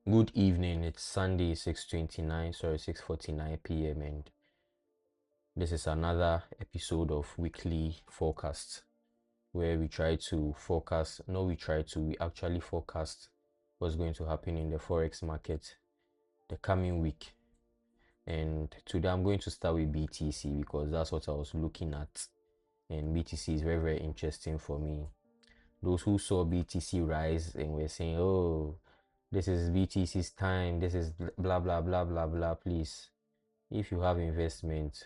Good evening. It's Sunday, 6:49 p.m. and this is another episode of Weekly Forecast where we actually forecast what's going to happen in the forex market the coming week. And today I'm going to start with BTC because that's what I was looking at, and BTC is very, very interesting for me. Those who saw BTC rise and were saying, oh, this is BTC's time, this is blah blah blah blah blah, please, if you have investment,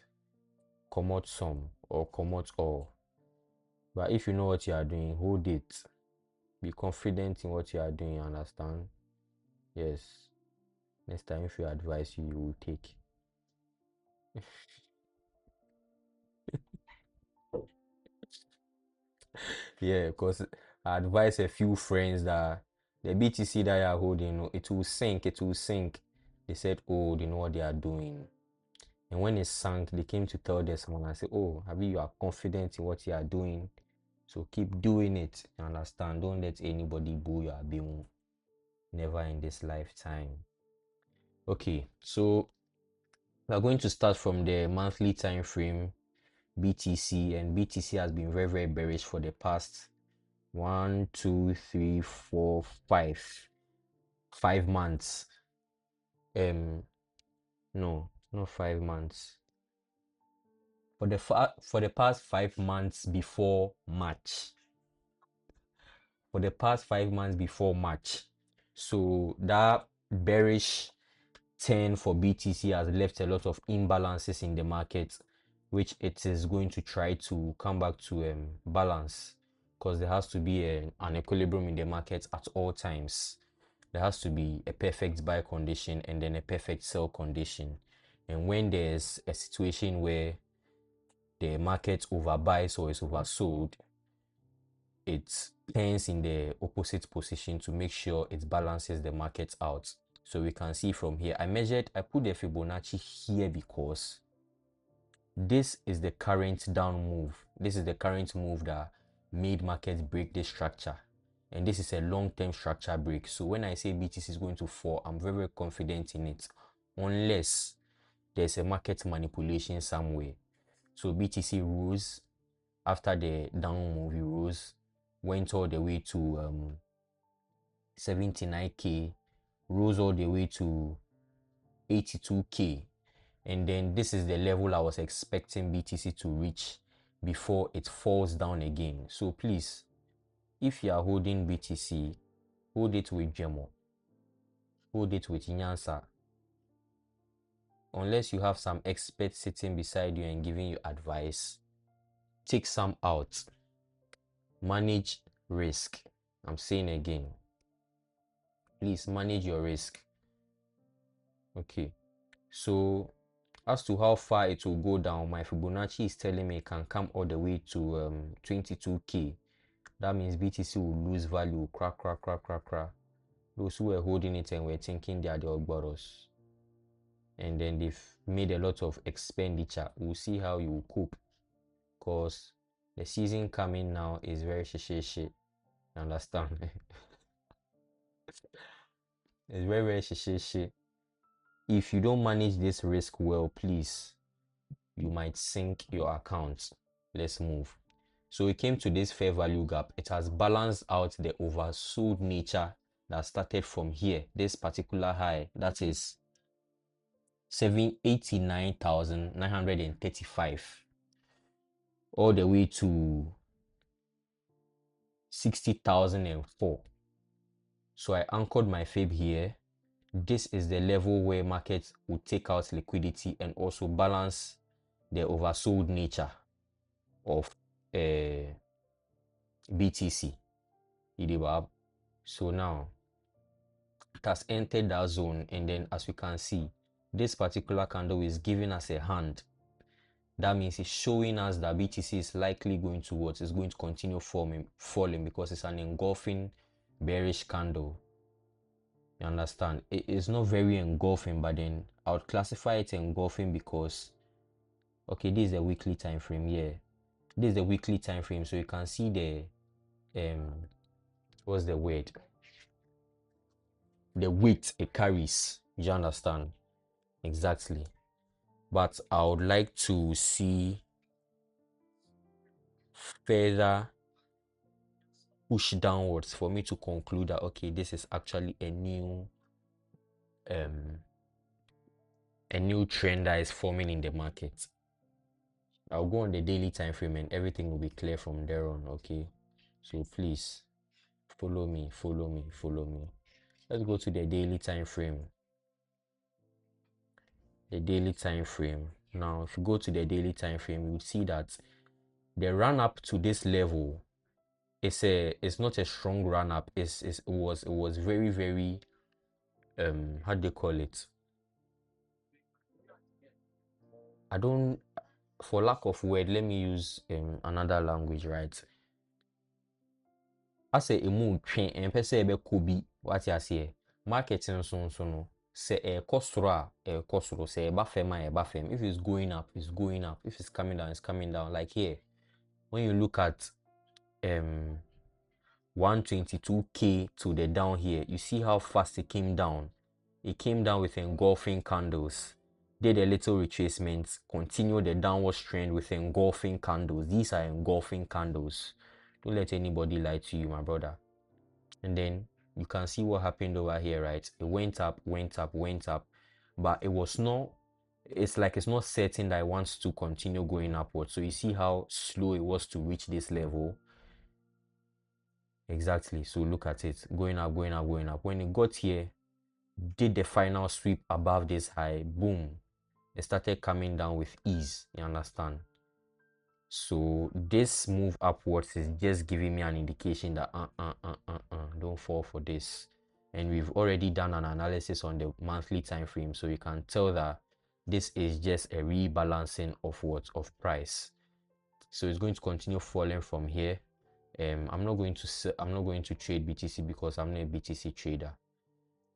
come out some or come out all. But if you know what you are doing, hold it. Be confident in what you are doing, understand? Yes. Next time if you advise you will take. Yeah, because I advise a few friends that the BTC that you are holding, it will sink, it will sink. They said, oh, they know what they are doing. And when it sank, they came to tell their someone and say, oh, Abi, you are confident in what you are doing. So keep doing it. You understand? Don't let anybody boo your Abi. Never in this lifetime. Okay, so we are going to start from the monthly time frame BTC, and BTC has been very, very bearish for the past 1, 2, 3, 4, 5 months. No, not 5 months. For the past 5 months before March. For the past 5 months before March. So that bearish turn for BTC has left a lot of imbalances in the market, which it is going to try to come back to balance, because there has to be an equilibrium in the market at all times. There has to be a perfect buy condition and then a perfect sell condition. And when there's a situation where the market overbuys or is oversold, it turns in the opposite position to make sure it balances the market out. So we can see from here, I put the Fibonacci here because this is the current down move. This is the current move that made markets break this structure. And this is a long-term structure break. So when I say BTC is going to fall, I'm very, very confident in it, unless there's a market manipulation somewhere. So BTC rose after the down move, it rose, went all the way to 79k, rose all the way to 82k, and then this is the level I was expecting BTC to reach before it falls down again. So please, if you are holding BTC, hold it with Gemo, hold it with Nyansa. Unless you have some expert sitting beside you and giving you advice, take some out. Manage risk. I'm saying again, please manage your risk. Okay, so as to how far it will go down, my Fibonacci is telling me it can come all the way to 22k. That means BTC will lose value. Crack. Those who were holding it and were thinking they are the Ogboros, and then they've made a lot of expenditure. We'll see how you will cope, because the season coming now is very shit. You understand? It's very, very shit. If you don't manage this risk well, please, you might sink your account. Let's move. So it came to this fair value gap. It has balanced out the oversold nature that started from here, this particular high, that is 789,935, all the way to 60,004. So I anchored my fib here. This is the level where markets will take out liquidity and also balance the oversold nature of BTC. So now it has entered that zone, and then as we can see, this particular candle is giving us a hand. That means it's showing us that BTC is likely going towards, it's going to continue falling because it's an engulfing bearish candle. You understand? It is not very engulfing, but then I would classify it engulfing because, okay, this is the weekly time frame. Yeah, this is the weekly time frame, so you can see the what's the word, weight it carries. You understand? Exactly. But I would like to see further push downwards for me to conclude that okay, this is actually a new trend that is forming in the market. I'll go on the daily time frame and everything will be clear from there on. Okay, so please follow me. Let's go to the daily time frame. Now if you go to the daily time frame, you will see that the run up to this level it's not a strong run up. It was very, very how do they call it? I don't, for lack of word, let me use another language, right? I say emu train and per se be kobi what you say marketing so no say a kosoro a kosoro say eba fem if it's going up it's going up, if it's coming down it's coming down. Like here when you look at 122k to the down here, you see how fast it came down. It came down with engulfing candles, did a little retracement, continued the downward trend with engulfing candles. These are engulfing candles. Don't let anybody lie to you, my brother. And then you can see what happened over here, right? It went up, but it was not, it's like it's not certain that it wants to continue going upward. So you see how slow it was to reach this level. Exactly. So look at it, going up. When it got here, did the final sweep above this high, boom, it started coming down with ease. You understand? So this move upwards is just giving me an indication that don't fall for this. And we've already done an analysis on the monthly time frame, so you can tell that this is just a rebalancing of what of price. So it's going to continue falling from here. I'm not going to trade BTC because I'm not a BTC trader,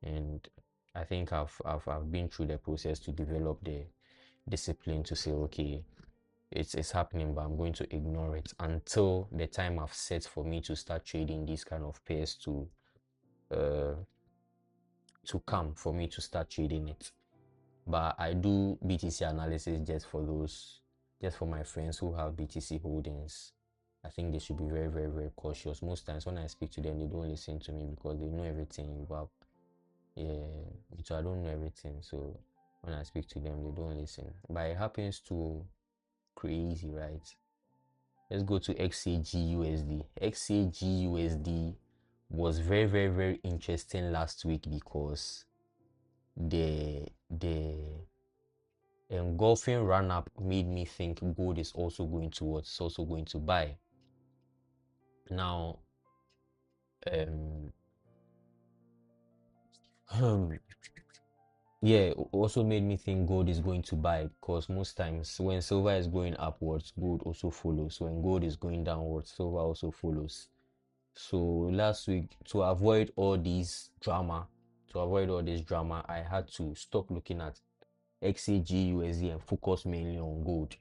and I think I've been through the process to develop the discipline to say okay, it's happening, but I'm going to ignore it until the time I've set for me to start trading these kind of pairs to come for me to start trading it. But I do BTC analysis just for my friends who have BTC holdings. I think they should be very, very, very cautious. Most times when I speak to them, they don't listen to me because they know everything. But yeah, so I don't know everything. So when I speak to them, they don't listen. But it happens to crazy, right? Let's go to XAGUSD. XAGUSD was very, very, very interesting last week because the engulfing run up made me think gold is also going to what? It's also going to buy. Now, yeah, also made me think gold is going to buy because most times when silver is going upwards, gold also follows. When gold is going downwards, silver also follows. So last week, to avoid all this drama, I had to stop looking at XAGUSD and focus mainly on gold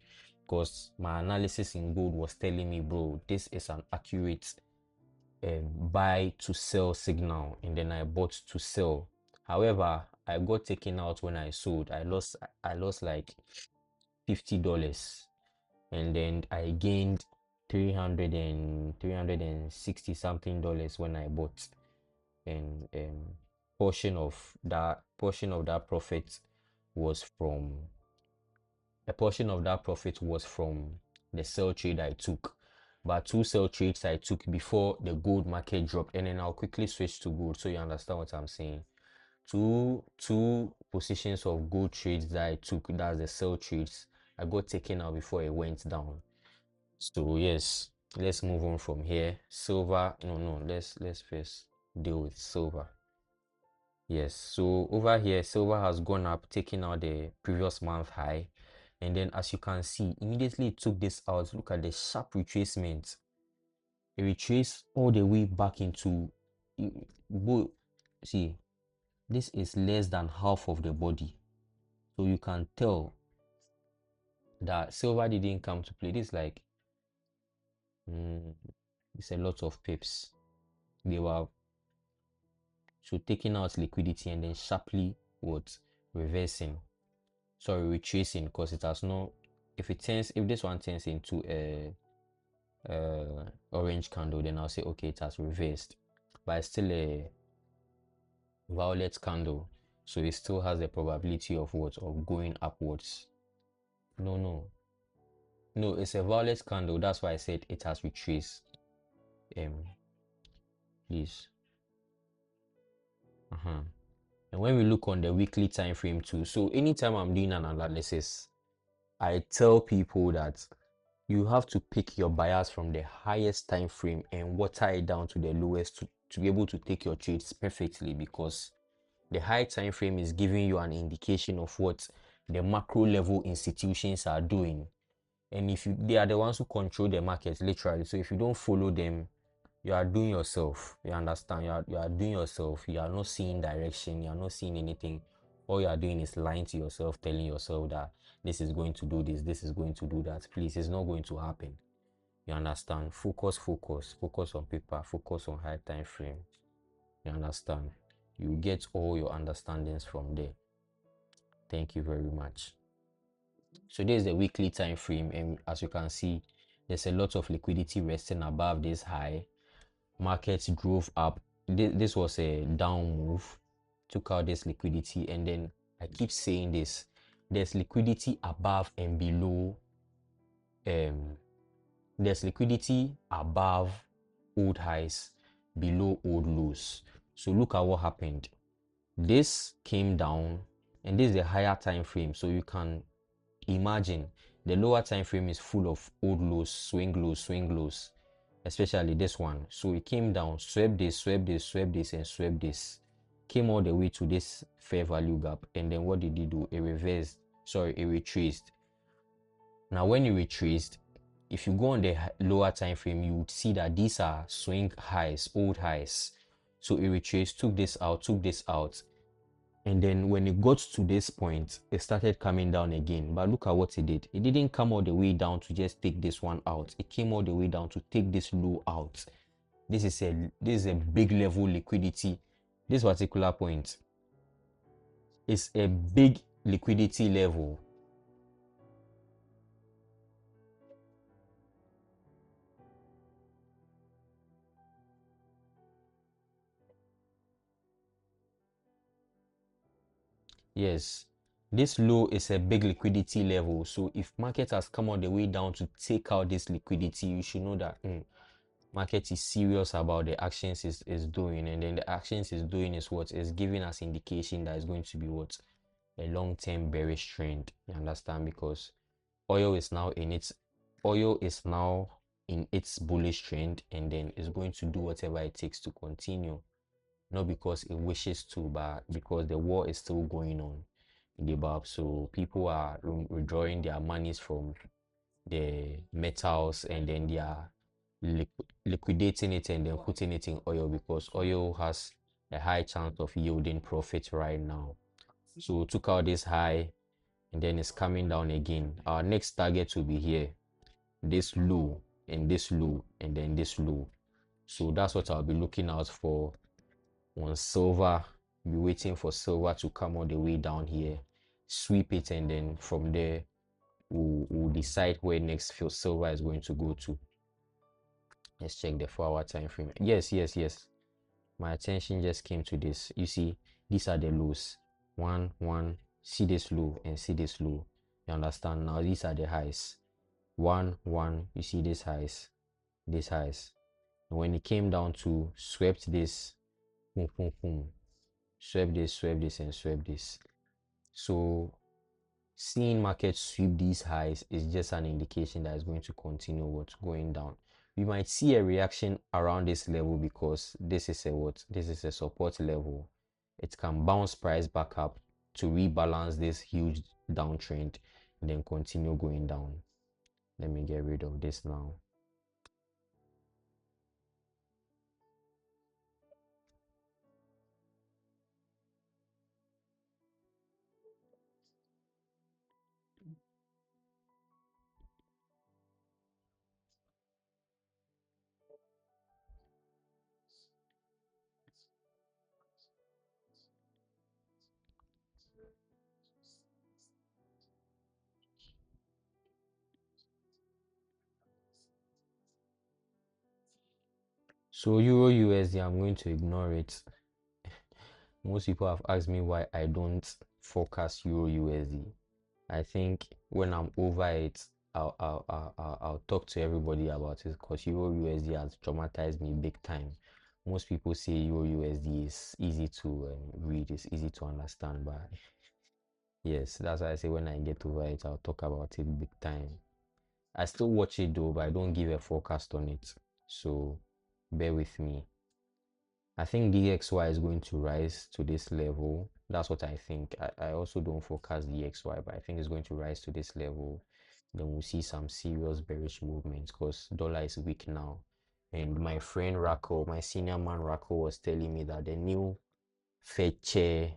because my analysis in gold was telling me, bro, this is an accurate buy to sell signal, and then I bought to sell. However, I got taken out when I sold. I lost like $50, and then I gained 360 something dollars when I bought. And portion of that profit was from the sell trade I took. But two sell trades I took before the gold market dropped, and then I'll quickly switch to gold so you understand what I'm saying. Two positions of gold trades that I took, that's the sell trades, I got taken out before it went down. So yes, let's move on from here. Silver, no, let's first deal with silver. Yes, so over here, silver has gone up, taking out the previous month high. And then as you can see, immediately it took this out. Look at the sharp retracement. It retraced all the way back into, see, this is less than half of the body. So you can tell that silver didn't come to play. This like, it's a lot of pips. They were So taking out liquidity and then sharply what, reversing, sorry, retracing, because it has no, if this one turns into a orange candle, then I'll say okay, it has reversed, but it's still a violet candle, so it still has the probability of what, of going upwards. No, it's a violet candle, that's why I said it has retraced. Please. And when we look on the weekly time frame too, so anytime I'm doing an analysis, I tell people that you have to pick your bias from the highest time frame and water it down to the lowest to be able to take your trades perfectly, because the high time frame is giving you an indication of what the macro level institutions are doing, and if they are the ones who control the market literally. So if you don't follow them, you are doing yourself. You understand? You are doing yourself. You are not seeing direction. You are not seeing anything. All you are doing is lying to yourself, telling yourself that this is going to do this is going to do that. Please, it's not going to happen. You understand? Focus on paper, focus on high time frame. You understand? You get all your understandings from there. Thank you very much. So this is the weekly time frame, and as you can see, there's a lot of liquidity resting above this high. Markets drove up. This was a down move, took out this liquidity, and then I keep saying this, there's liquidity above and below. There's liquidity above old highs, below old lows. So look at what happened. This came down, and this is the higher time frame, so you can imagine the lower time frame is full of old lows, swing lows, especially this one. So it came down, swept this, and swept this, came all the way to this fair value gap, and then what did it do? It reversed, sorry, it retraced. Now when it retraced, if you go on the lower time frame, you would see that these are swing highs, old highs. So it retraced, took this out, and then when it got to this point, it started coming down again. But look at what it did. It didn't come all the way down to just take this one out. It came all the way down to take this low out. This is a big level liquidity. This particular point is a big liquidity level. Yes, this low is a big liquidity level. So if market has come all the way down to take out this liquidity, you should know that market is serious about the actions is doing, and then the actions is doing is what is giving us indication that it's going to be what, a long-term bearish trend. You understand? Because oil is now in its bullish trend, and then it's going to do whatever it takes to continue, not because it wishes to, but because the war is still going on in the Bab. So people are withdrawing their monies from the metals, and then they are liquidating it and then putting it in oil, because oil has a high chance of yielding profit right now. So took out this high, and then it's coming down again. Our next target will be here, this low, and this low, and then this low. So that's what I'll be looking out for on silver. Be waiting for silver to come all the way down here, sweep it, and then from there we'll decide where next silver is going to go to. Let's check the 4-hour time frame. Yes, my attention just came to this. You see, these are the lows. One, see this low and see this low. You understand? Now these are the highs. One, you see these highs, and when it came down to swept this, boom, boom, boom, swept this, and swept this. So seeing market sweep these highs is just an indication that it's going to continue what's going down. We might see a reaction around this level, because this is a support level. It can bounce price back up to rebalance this huge downtrend and then continue going down. Let me get rid of this now. So Euro USD, I'm going to ignore it. Most people have asked me why I don't forecast Euro USD. I think when I'm over it, I'll talk to everybody about it, because Euro USD has traumatized me big time. Most people say Euro USD is easy to read, it's easy to understand, but yes, that's why I say when I get over it, I'll talk about it big time. I still watch it though, but I don't give a forecast on it. So bear with me. I think DXY is going to rise to this level. That's what I think. I also don't forecast DXY, but I think it's going to rise to this level. Then we'll see some serious bearish movements, because dollar is weak now. And my friend Rako, my senior man Rako, was telling me that the new Fed chair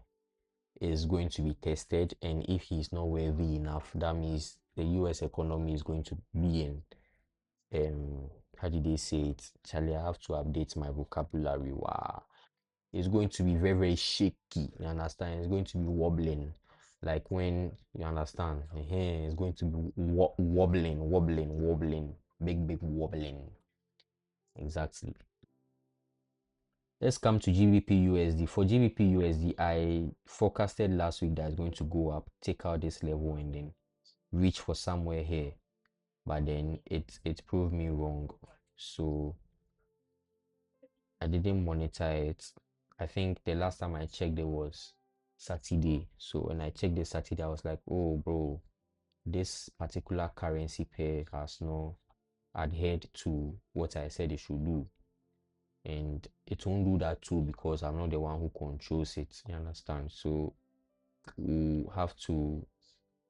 is going to be tested, and if he's not worthy enough, that means the US economy is going to be in how did they say it? Charlie, I have to update my vocabulary. Wow. It's going to be very, very shaky. You understand? It's going to be wobbling. Like when you understand, it's going to be wobbling. Big wobbling. Exactly. Let's come to GBPUSD. For GBPUSD, I forecasted last week that it's going to go up, take out this level, and then reach for somewhere here. But then it proved me wrong. So I didn't monitor it. I think the last time I checked it was Saturday. So when I checked this Saturday, I was like, oh bro, this particular currency pair has not adhered to what I said it should do. And it won't do that too, because I'm not the one who controls it. You understand? So we'll have to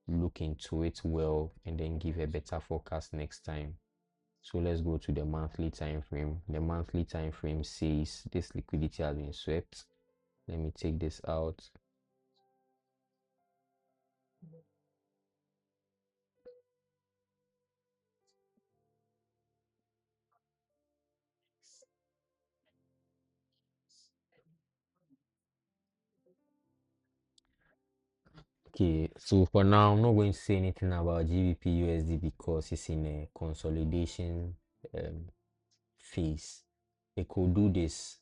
look into it well and then give a better forecast next time. So let's go to the monthly time frame. The monthly time frame says this liquidity has been swept. Let me take this out. Okay, so for now, I'm not going to say anything about GBP USD because it's in a consolidation phase. It could do this,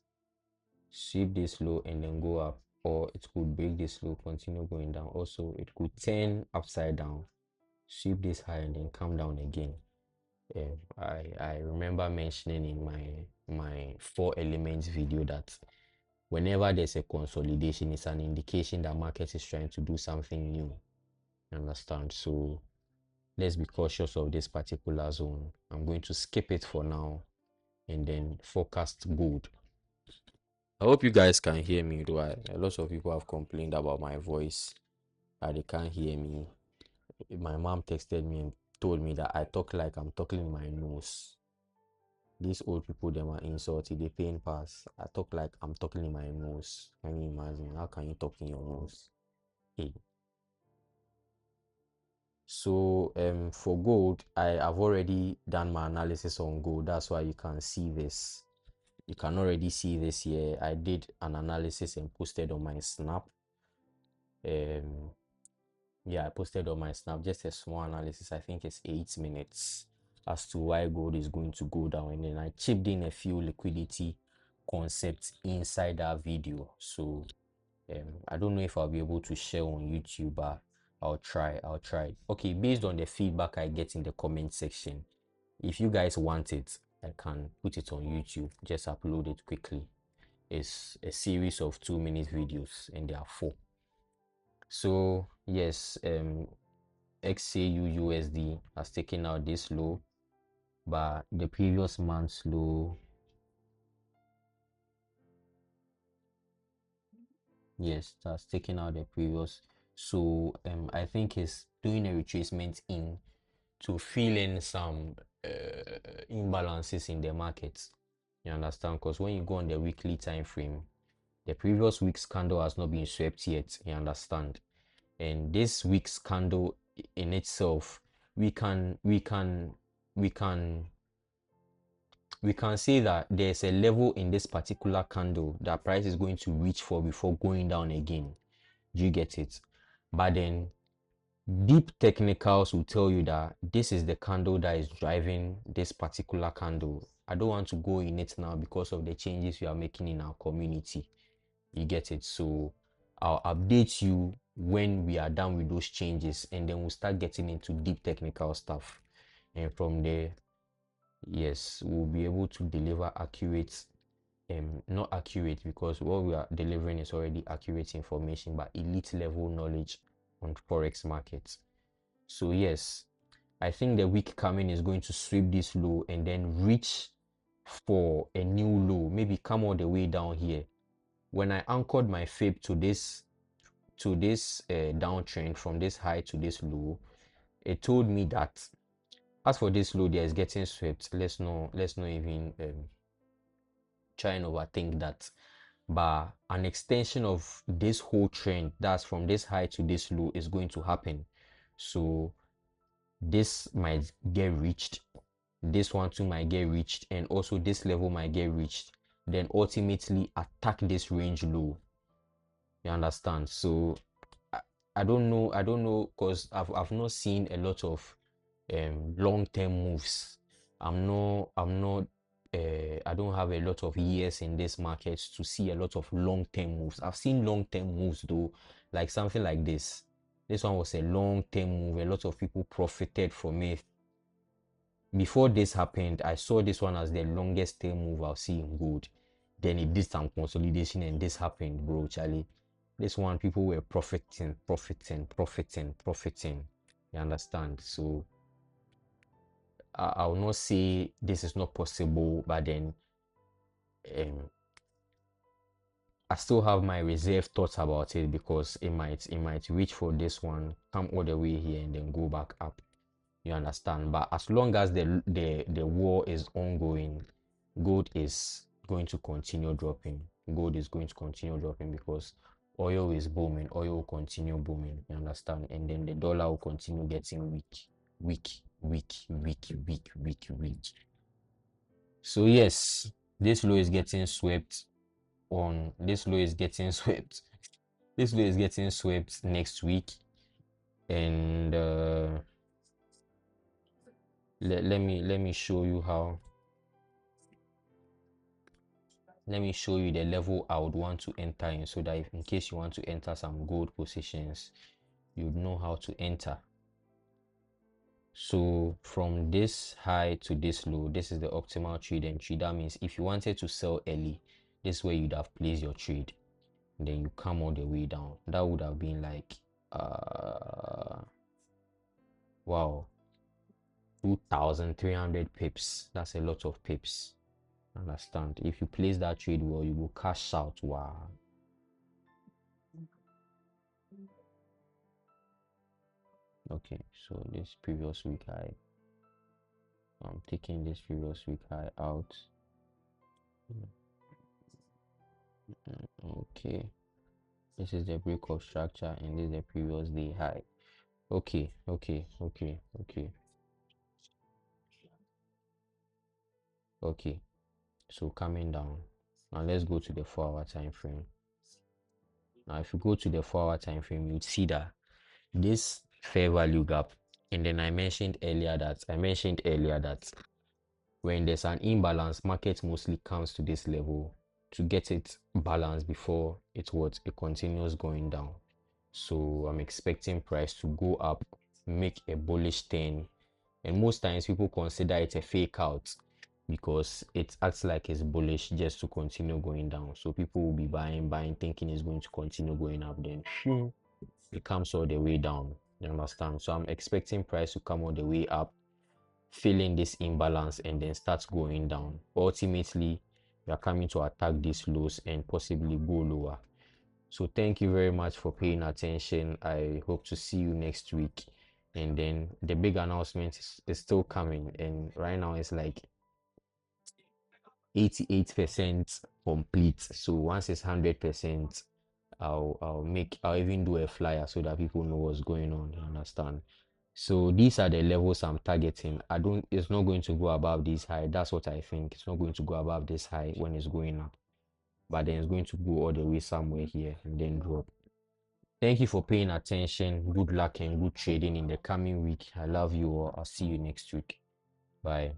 sweep this low and then go up, or it could break this low, continue going down. Also, it could turn upside down, sweep this high and then come down again. I remember mentioning in my 4 elements video that whenever there's a consolidation, it's an indication that market is trying to do something new. You understand? So let's be cautious of this particular zone. I'm going to skip it for now and then forecast gold. I hope you guys can hear me, though. A lot of people have complained about my voice, they can't hear me. My mom texted me and told me that I talk like I'm talking in my nose. These old people, they are insulted, they pain pass. I talk like I'm talking in my nose. Can you imagine? How can you talk in your nose? Hey. So for gold, I've already done my analysis on gold. That's why you can see this. You can already see this here. I did an analysis and posted on my snap. Yeah, I posted on my snap just a small analysis. I think it's 8 minutes as to why gold is going to go down, and then I chipped in a few liquidity concepts inside that video. So I don't know if I'll be able to share on YouTube, but I'll try. Okay, based on the feedback I get in the comment section, if you guys want it, I can put it on YouTube. Just upload it quickly. It's a series of 2-minute videos and there are 4. So yes, XAUUSD has taken out this low, but the previous month's low, yes, that's taken out the previous. So I think it's doing a retracement in to fill in some imbalances in the markets. You understand? Because when you go on the weekly time frame, the previous week's candle has not been swept yet. You understand? And this week's candle in itself, we can say that there's a level in this particular candle that price is going to reach for before going down again. Do you get it? But then Deep technicals will tell you that this is the candle that is driving this particular candle. I don't want to go in it now because of the changes we are making in our community. You get it? So I'll update you when we are done with those changes, and then we'll start getting into deep technical stuff. And from there, yes, we'll be able to deliver accurate, not accurate because what we are delivering is already accurate information, but elite level knowledge on forex markets. So yes, I think the week coming is going to sweep this low and then reach for a new low, maybe come all the way down here. When I anchored my fib to this downtrend from this high to this low, it told me that as for this low there is getting swept, let's not even try and overthink that. But an extension of this whole trend, that's from this high to this low, is going to happen. So this might get reached, this one too might get reached, and also this level might get reached, then ultimately attack this range low. You understand? So I don't know because I've not seen a lot of long-term moves. I don't have a lot of years in this market to see a lot of long-term moves. I've seen long-term moves though, like something like this. This one was a long-term move. A lot of people profited from it. Before this happened, I saw this one as the longest term move I'll see in gold. Then it did some consolidation and this happened, bro, Charlie. This one, people were profiting. You understand? So I will not say this is not possible, but then um, I still have my reserve thoughts about it because it might reach for this one, come all the way here and then go back up. You understand? But as long as the war is ongoing, gold is going to continue dropping. Gold is going to continue dropping because oil is booming. Oil will continue booming. You understand? And then the dollar will continue getting weak. So yes, this low is getting swept on. This low is getting swept. This low is getting swept next week, and let me show you how. Let me show you the level I would want to enter in so that if in case you want to enter some gold positions, you'd know how to enter. So from this high to this low, this is the optimal trade entry. That means if you wanted to sell early, this is where you'd have placed your trade. And then you come all the way down. That would have been like wow, 2,300 pips. That's a lot of pips. Understand? If you place that trade well, you will cash out. Wow. Okay, so this previous week high, I'm taking this previous week high out. Okay, this is the break of structure and this is the previous day high. Okay. Okay, so coming down. Now let's go to the 4-hour time frame. Now if you go to the 4-hour time frame, you'd see that this fair value gap, and then I mentioned earlier that when there's an imbalance, market mostly comes to this level to get it balanced before it continues going down. So I'm expecting price to go up, make a bullish turn, and most times people consider it a fake out because it acts like it's bullish just to continue going down. So people will be buying, thinking it's going to continue going up, then it comes all the way down. You understand? So I'm expecting price to come all the way up, feeling this imbalance, and then starts going down. Ultimately, we are coming to attack these lows and possibly go lower. So thank you very much for paying attention. I hope to see you next week. And then the big announcement is still coming. And right now it's like 88% complete. So once it's 100%, I'll even do a flyer so that people know what's going on. You understand? So these are the levels I'm targeting. It's not going to go above this high. That's what I think. It's not going to go above this high when it's going up. But then it's going to go all the way somewhere here and then drop. Thank you for paying attention. Good luck and good trading in the coming week. I love you all. I'll see you next week. Bye.